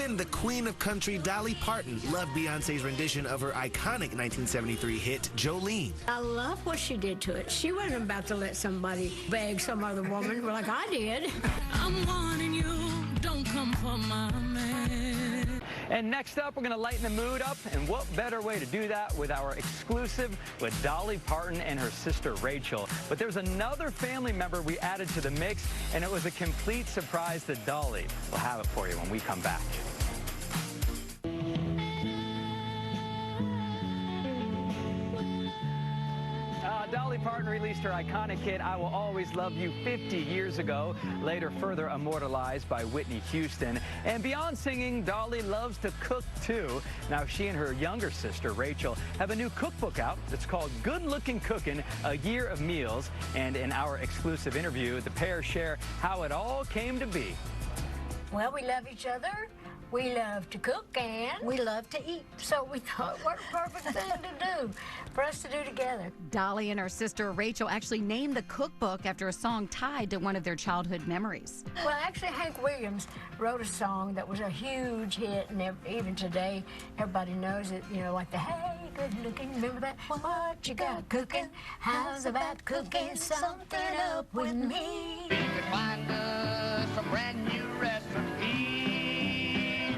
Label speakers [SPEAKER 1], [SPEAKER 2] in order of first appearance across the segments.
[SPEAKER 1] Even the queen of country, Dolly Parton, loved Beyoncé's rendition of her iconic 1973 hit, Jolene.
[SPEAKER 2] I love what she did to it. She wasn't about to let somebody beg some other woman like I did.
[SPEAKER 3] I'm warning you, don't come for my man.
[SPEAKER 4] And next up, we're going to lighten the mood up, and what better way to do that with our exclusive with Dolly Parton and her sister Rachel. But there's another family member we added to the mix, and it was a complete surprise to Dolly. We'll have it for you when we come back. Dolly Parton released her iconic hit, I Will Always Love You, 50 years ago, later further immortalized by Whitney Houston. And beyond singing, Dolly loves to cook too. Now she and her younger sister, Rachel, have a new cookbook out that's called Good Looking Cookin', A Year of Meals. And in our exclusive interview, the pair share how it all came to be.
[SPEAKER 2] Well, we love each other. We love to cook and
[SPEAKER 5] we love to eat.
[SPEAKER 2] So we thought, what a perfect thing to do for us to do together.
[SPEAKER 6] Dolly and her sister Rachel actually named the cookbook after a song tied to one of their childhood memories.
[SPEAKER 2] Well, actually, Hank Williams wrote a song that was a huge hit, and even today, everybody knows it, you know, like the Hey, Good Looking, remember that? What you got cooking? How's about cooking something up with me?
[SPEAKER 7] You can find us a brand new recipe.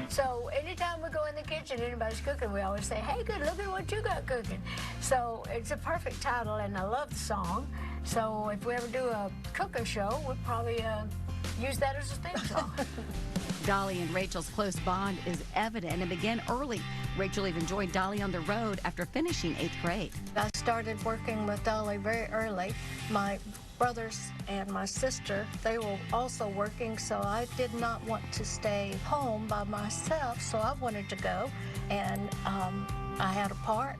[SPEAKER 2] So anytime we go in the kitchen, anybody's cooking, we always say, hey, good looking, what you got cooking? So it's a perfect title, and I love the song. So if we ever do a cooking show, we'll probably use that as a theme song.
[SPEAKER 6] Dolly and Rachel's close bond is evident and began early. Rachel even joined Dolly on the road after finishing 8th grade.
[SPEAKER 5] I started working with Dolly very early. My brothers and my sister, they were also working, so I did not want to stay home by myself, so I wanted to go. And I had a part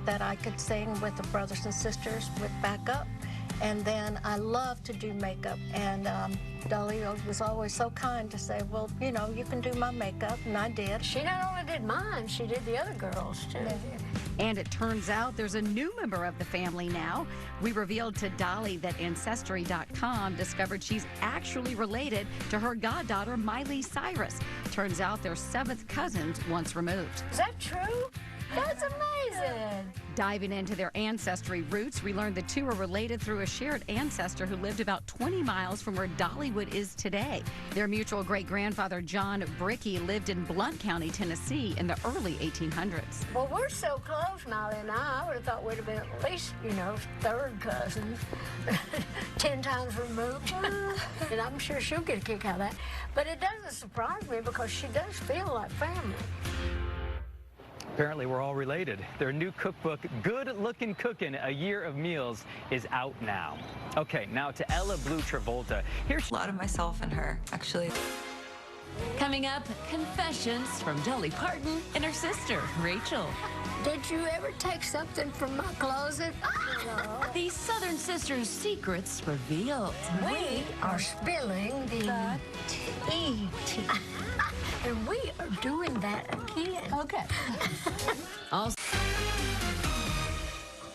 [SPEAKER 5] that I could sing with the brothers and sisters with backup. And then I love to do makeup, and Dolly was always so kind to say, well, you know, you can do my makeup, and I did.
[SPEAKER 2] She not only did mine, she did the other girls, too.
[SPEAKER 5] Yeah.
[SPEAKER 6] And it turns out there's a new member of the family now. We revealed to Dolly that Ancestry.com discovered she's actually related to her goddaughter, Miley Cyrus. Turns out they're 7th cousins once removed.
[SPEAKER 2] Is that true? That's amazing.
[SPEAKER 6] Diving into their ancestry roots, we learned the two are related through a shared ancestor who lived about 20 miles from where Dollywood is today. Their mutual great-grandfather, John Brickey, lived in Blount County, Tennessee in the early 1800s.
[SPEAKER 2] Well, we're so close, Miley and I would have thought we'd have been at least, you know, 3rd cousins, 10 times removed. And I'm sure she'll get a kick out of that. But it doesn't surprise me because she does feel like family.
[SPEAKER 4] Apparently, we're all related. Their new cookbook, Good Looking Cookin', A Year of Meals, is out now. Okay, now to Ella Blue Travolta. Here's
[SPEAKER 8] a lot of myself in her, actually.
[SPEAKER 3] Coming up, confessions from Dolly Parton and her sister, Rachel.
[SPEAKER 2] Did you ever take something from my closet? No.
[SPEAKER 3] The Southern Sisters' secrets revealed.
[SPEAKER 2] We are spilling the tea. And we are doing that again.
[SPEAKER 5] Okay.
[SPEAKER 3] Also,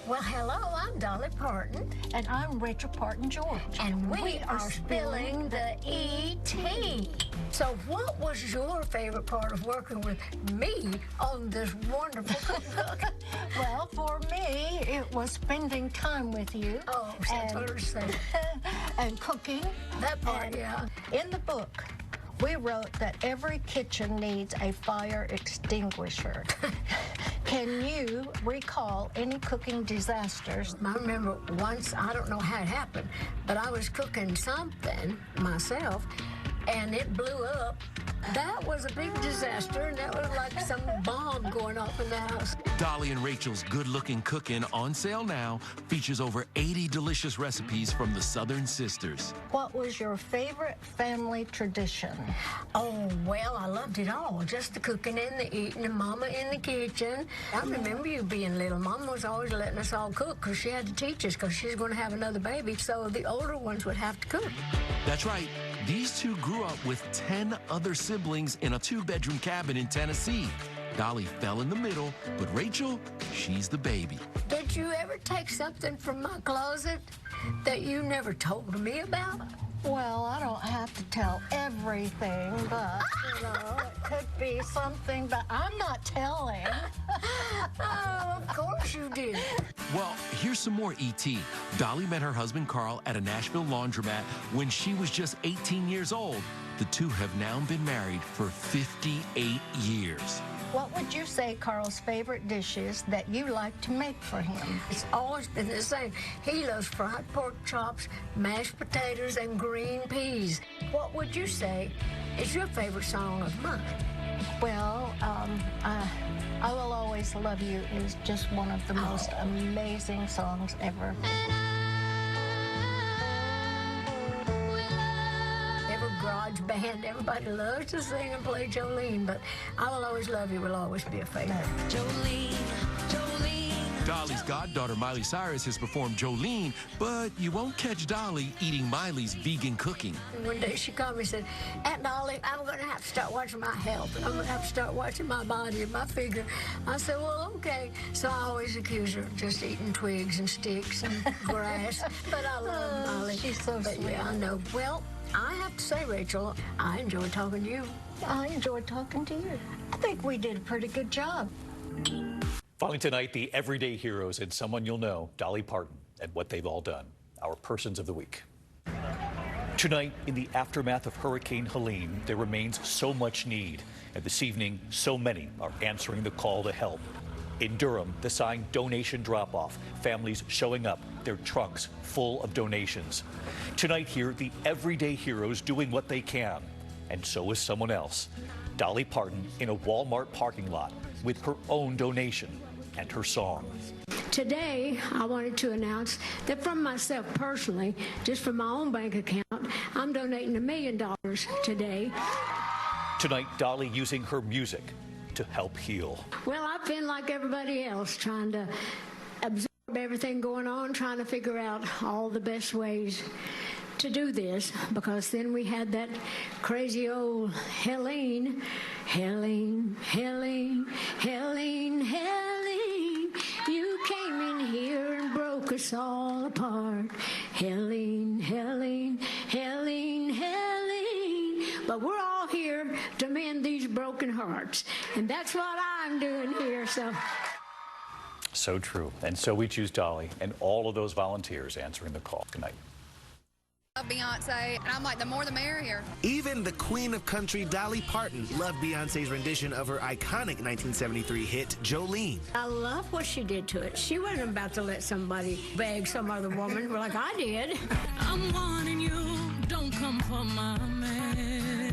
[SPEAKER 2] well, hello, I'm Dolly Parton.
[SPEAKER 5] And I'm Rachel Parton George.
[SPEAKER 2] And we are spilling the E.T. So what was your favorite part of working with me on this wonderful cookbook?
[SPEAKER 5] Well, for me, it was spending time with you.
[SPEAKER 2] Oh, that's what I was saying.
[SPEAKER 5] And cooking.
[SPEAKER 2] That part,
[SPEAKER 5] And
[SPEAKER 2] yeah.
[SPEAKER 5] In the book, we wrote that every kitchen needs a fire extinguisher. Can you recall any cooking disasters?
[SPEAKER 2] I remember once, I don't know how it happened, but I was cooking something myself, and it blew up. That was a big disaster, and that was like some bomb going off in the house.
[SPEAKER 9] Dolly and Rachel's Good Looking Cookin', on sale now, features over 80 delicious recipes from the Southern Sisters.
[SPEAKER 5] What was your favorite family tradition?
[SPEAKER 2] Oh, well, I loved it all. Just the cooking and the eating and Mama in the kitchen. I remember you being little. Mama was always letting us all cook because she had to teach us because she's going to have another baby, so the older ones would have to cook.
[SPEAKER 9] That's right. These two grew up with 10 other siblings in a 2-bedroom cabin in Tennessee. Dolly fell in the middle, but Rachel, she's the baby.
[SPEAKER 2] Did you ever take something from my closet that you never told me about?
[SPEAKER 5] Well, I don't have to tell everything, but, you know, it could be something, but I'm not telling.
[SPEAKER 2] Oh, of course you did.
[SPEAKER 9] Well, here's some more E.T. Dolly met her husband Carl at a Nashville laundromat when she was just 18 years old. The two have now been married for 58 years.
[SPEAKER 5] What would you say Carl's favorite dish is that you like to make for him?
[SPEAKER 2] It's always been the same. He loves fried pork chops, mashed potatoes, and green peas. What would you say is your favorite song of mine?
[SPEAKER 5] Well, I Will Always Love You is just one of the most amazing songs ever.
[SPEAKER 2] Garage band, everybody loves to sing and play Jolene, but I Will Always Love You will always be a favorite.
[SPEAKER 3] Jolene, Jolene.
[SPEAKER 9] Dolly's goddaughter Miley Cyrus has performed Jolene, but you won't catch Dolly eating Miley's vegan cooking.
[SPEAKER 2] One day she called me and said, Aunt Dolly, I'm going to have to start watching my health. I'm going to have to start watching my body and my figure. I said, well, okay. So I always accuse her of just eating twigs and sticks and grass, but I love Molly.
[SPEAKER 5] She's so sweet.
[SPEAKER 2] Yeah, I know. Well, I have to say, Rachel, I enjoyed talking to you.
[SPEAKER 5] I enjoyed talking to you. I think we did a pretty good job.
[SPEAKER 10] Finally tonight, the everyday heroes and someone you'll know, Dolly Parton, and what they've all done. Our persons of the week. Tonight, in the aftermath of Hurricane Helene, there remains so much need. And this evening, so many are answering the call to help. In Durham, the sign donation drop-off, families showing up, their trunks full of donations. Tonight here, the everyday heroes doing what they can. And so is someone else. Dolly Parton in a Walmart parking lot with her own donation and her song.
[SPEAKER 2] Today, I wanted to announce that from myself personally, just from my own bank account, I'm donating $1 million today.
[SPEAKER 10] Tonight, Dolly using her music to help heal.
[SPEAKER 2] Well, I've been like everybody else, trying to absorb everything going on, trying to figure out all the best ways to do this, because then we had that crazy old Helene, Helene, Helene, Helene, Helene. You came in here and broke us all apart. Helene, Helene, Helene, Helene. But we're all here to mend these broken hearts, and that's what I'm doing here.
[SPEAKER 10] So true. And so we choose Dolly and all of those volunteers answering the call. Good night.
[SPEAKER 11] Love Beyonce, and I'm like, the more the merrier.
[SPEAKER 1] Even the queen of country, Dolly Parton, loved Beyonce's rendition of her iconic 1973 hit, Jolene.
[SPEAKER 2] I love what she did to it. She wasn't about to let somebody beg some other woman like I did.
[SPEAKER 12] I'm warning you, don't come for my